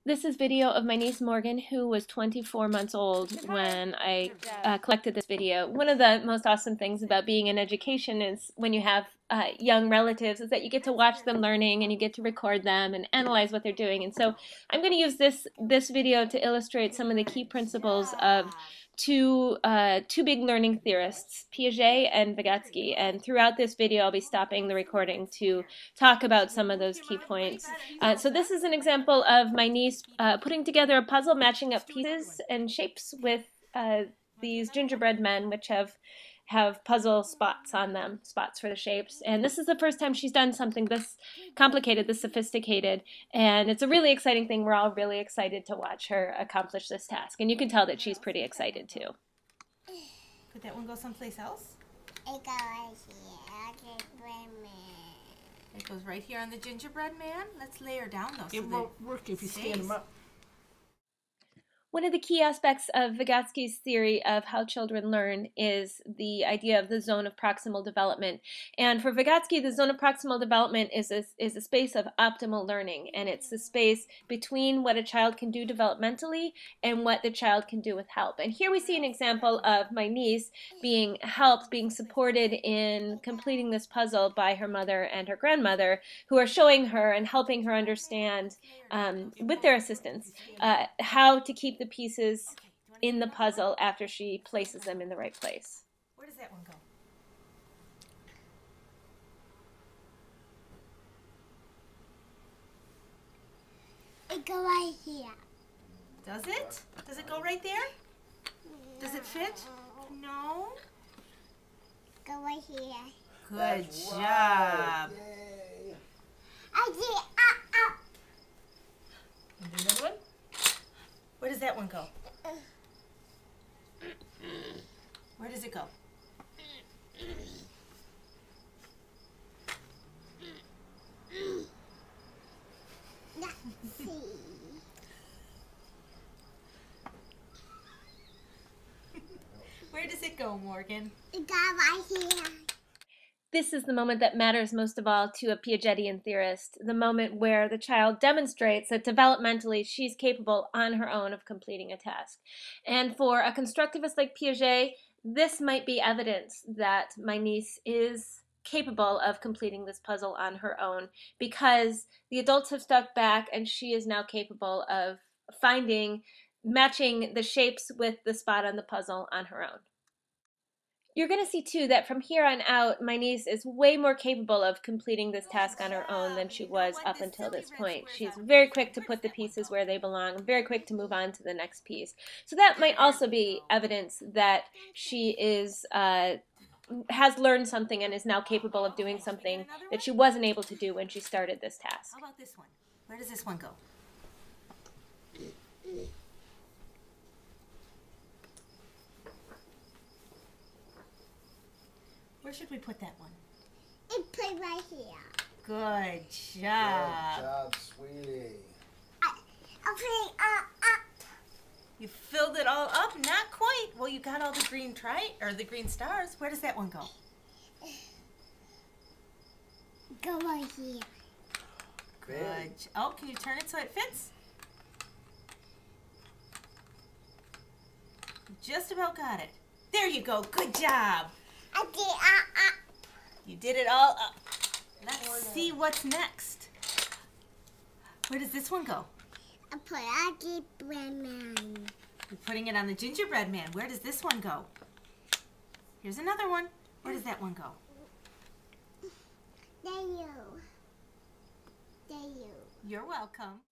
This is video of my niece Morgan, who was 24 months old when I collected this video. One of the most awesome things about being in education is when you have young relatives is that you get to watch them learning and you get to record them and analyze what they're doing. And so I'm going to use this video to illustrate some of the key principles of two big learning theorists, Piaget and Vygotsky. And throughout this video, I'll be stopping the recording to talk about some of those key points. So this is an example of my niece putting together a puzzle, matching up pieces and shapes with these gingerbread men, which have puzzle spots on them, spots for the shapes. And this is the first time she's done something this complicated, this sophisticated, and it's a really exciting thing. We're all really excited to watch her accomplish this task, and you can tell that she's pretty excited too. Could that one go someplace else? It goes right here. Gingerbread man. It goes right here on the gingerbread man. Let's lay her down though. It won't work if you stand them up. One of the key aspects of Vygotsky's theory of how children learn is the idea of the zone of proximal development. And for Vygotsky, the zone of proximal development is a space of optimal learning, and it's the space between what a child can do developmentally and what the child can do with help. And here we see an example of my niece being helped, being supported in completing this puzzle by her mother and her grandmother, who are showing her and helping her understand, with their assistance, how to keep the pieces in the puzzle after she places them in the right place. Where does that one go? It goes right here. Does it? Does it go right there? Does it fit? No. Go right here. Good job. I did up. And do another one? Where does that one go? Where does it go? Let's see. Where does it go, Morgan? It goes right here. This is the moment that matters most of all to a Piagetian theorist, the moment where the child demonstrates that developmentally she's capable on her own of completing a task. And for a constructivist like Piaget, this might be evidence that my niece is capable of completing this puzzle on her own because the adults have stepped back and she is now capable of matching the shapes with the spot on the puzzle on her own. You're going to see, too, that from here on out, my niece is way more capable of completing this task on her own than she was up until this point. She's very quick to put the pieces where they belong, very quick to move on to the next piece. So that might also be evidence that she has learned something and is now capable of doing something that she wasn't able to do when she started this task. How about this one? Where does this one go? Where should we put that one? It put right here. Good Good job. job, sweetie. I'm putting up. You filled it all up? Not quite. Well, you got all the green the green stars. Where does that one go? Go right here. Good. Oh, can you turn it so it fits? Just about got it. There you go. Good job. I did up. You did it all up. Let's see what's next. Where does this one go? I put a gingerbread man. You're putting it on the gingerbread man. Where does this one go? Here's another one. Where does that one go? There you. There you. You're welcome.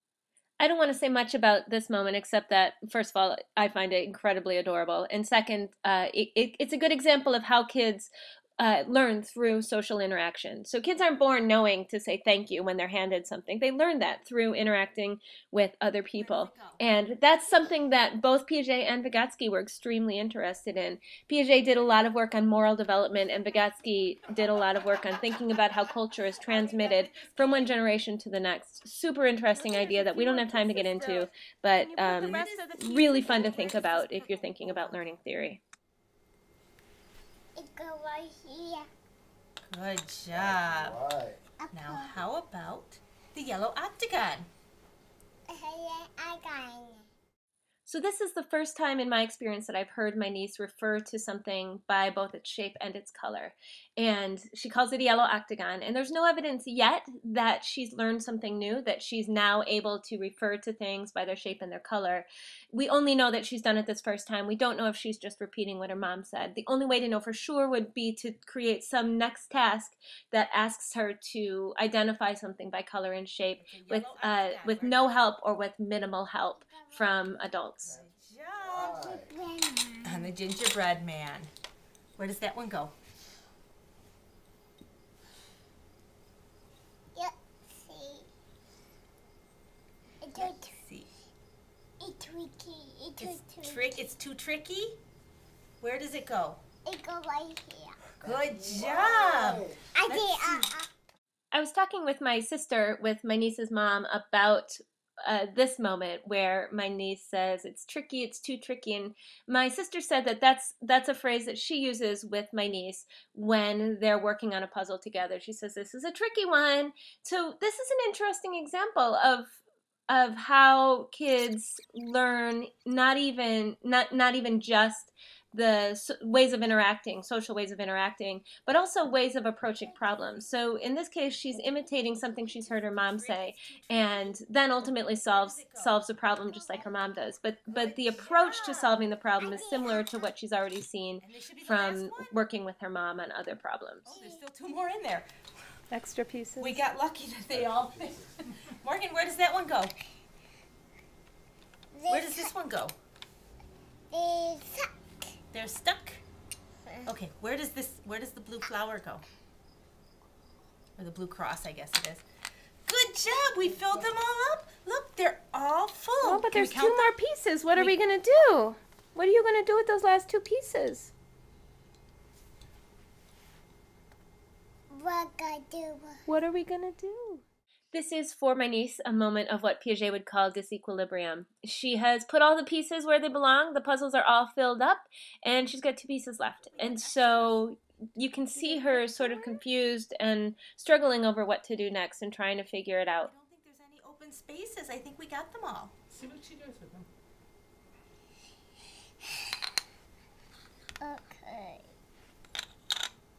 I don't want to say much about this moment except that, first of all, I find it incredibly adorable. And second, it's a good example of how kids learn through social interaction. So kids aren't born knowing to say thank you when they're handed something. They learn that through interacting with other people. And that's something that both Piaget and Vygotsky were extremely interested in. Piaget did a lot of work on moral development, and Vygotsky did a lot of work on thinking about how culture is transmitted from one generation to the next. Super interesting idea that we don't have time to get into, but really fun to think about if you're thinking about learning theory. It go right here. Good job. All right. Now, how about the yellow octagon? I got it. So this is the first time in my experience that I've heard my niece refer to something by both its shape and its color. And she calls it a yellow octagon. And there's no evidence yet that she's learned something new, that she's now able to refer to things by their shape and their color. We only know that she's done it this first time. We don't know if she's just repeating what her mom said. The only way to know for sure would be to create some next task that asks her to identify something by color and shape with no help or with minimal help from adults. Good job. And the gingerbread man. Where does that one go? Yep, see. Let's see. It's tricky. It's too tricky? Where does it go? It go right here. Good job. I was talking with my sister, with my niece's mom, about this moment where my niece says it's tricky, it's too tricky, and my sister said that that's a phrase that she uses with my niece when they're working on a puzzle together. She says this is a tricky one. So this is an interesting example of how kids learn not even just the ways of interacting, social ways of interacting, but also ways of approaching problems. So in this case, she's imitating something she's heard her mom say, and then ultimately solves the problem just like her mom does. But the approach to solving the problem is similar to what she's already seen from working with her mom on other problems. Oh, there's still two more in there. Extra pieces. We got lucky that they all fit. Morgan, where does that one go? Where does this one go? They're stuck. Okay, where does the blue flower go? Or the blue cross, I guess it is. Good job, we filled them all up. Look, they're all full. Oh, but Can we there's two count more them? pieces. What are we going to do? What are you going to do with those last two pieces? What are we going to do? This is, for my niece, a moment of what Piaget would call disequilibrium. She has put all the pieces where they belong, the puzzles are all filled up, and she's got two pieces left. And so you can see her sort of confused and struggling over what to do next and trying to figure it out. I don't think there's any open spaces. I think we got them all. See what she does with them. Okay.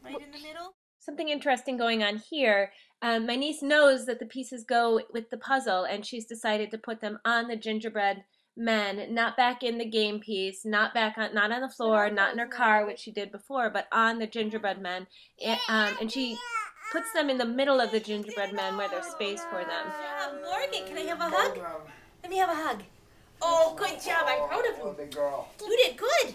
Right in the middle? Something interesting going on here. My niece knows that the pieces go with the puzzle, and she's decided to put them on the gingerbread men, not back in the game piece, not on the floor, not in her car, which she did before, but on the gingerbread men. And she puts them in the middle of the gingerbread men where there's space for them. Good job, Morgan. Can I have a hug? Let me have a hug. Oh, good job. I'm proud of you. Big girl. You did good.